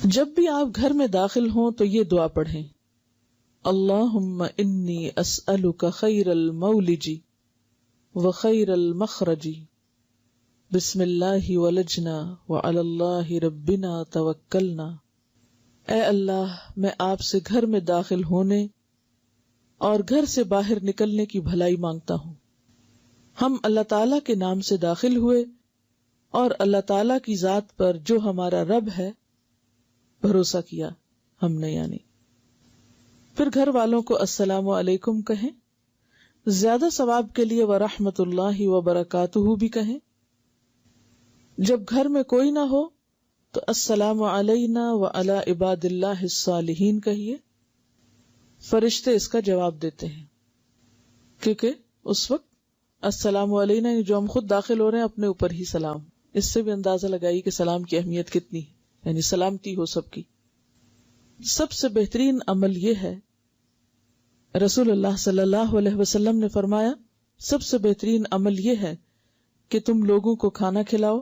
جب بھی آپ گھر میں داخل ہوں تو یہ دعا پڑھیں، اللہم انی اسألک خیر المولج وخیر المخرج بسم اللہ ولجنا وعلی اللہ ربنا توکلنا۔ اے اللہ، میں آپ سے گھر میں داخل ہونے اور گھر سے باہر نکلنے کی بھلائی مانگتا ہوں۔ ہم اللہ تعالیٰ کے نام سے داخل ہوئے اور اللہ تعالیٰ کی ذات پر جو ہمارا رب ہے بھروسہ کیا ہم نے، یعنی پھر گھر والوں کو السلام علیکم کہیں، زیادہ ثواب کے لیے ورحمۃ اللہ وبرکاتہ بھی کہیں۔ جب گھر میں کوئی نہ ہو تو السلام علینا وعلی عباد اللہ الصالحین کہیے، فرشتے اس کا جواب دیتے ہیں، کیونکہ اس وقت السلام علینا جو ہم خود داخل ہو رہے ہیں اپنے اوپر ہی سلام، اس سے بھی اندازہ لگائی کہ سلام کی اہمیت کتنی ہے، یعنی سلامتی ہو سب کی۔ سب سے بہترین عمل یہ ہے، رسول اللہ صلی اللہ علیہ وسلم نے فرمایا سب سے بہترین عمل یہ ہے کہ تم لوگوں کو کھانا کھلاؤ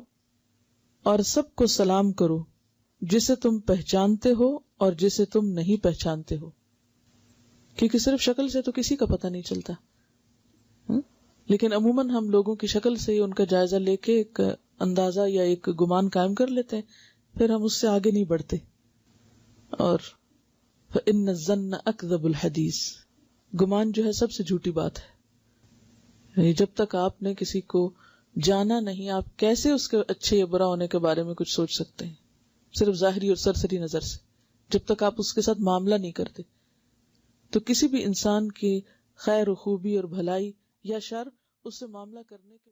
اور سب کو سلام کرو، جسے تم پہچانتے ہو اور جسے تم نہیں پہچانتے ہو، کیونکہ صرف شکل سے تو کسی کا پتہ نہیں چلتا، لیکن عموماً ہم لوگوں کی شکل سے ہی ان کا جائزہ لے کے ایک اندازہ یا ایک گمان قائم کر لیتے ہیں، پھر ہم اس سے آگے نہیں بڑھتے۔ اور فإن الظن اکذب الحدیث، گمان جو ہے سب سے جھوٹی بات ہے، یعنی جب تک آپ نے کسی کو جانا نہیں، آپ کیسے اس کے اچھے یا برا ہونے کے بارے میں کچھ سوچ سکتے ہیں؟ صرف ظاہری اور سرسری نظر سے، جب تک آپ اس کے ساتھ معاملہ نہیں کرتے۔ تو کسی بھی انسان کی خیر و خوبی اور بھلائی یا شر اس سے معاملہ کرنے کے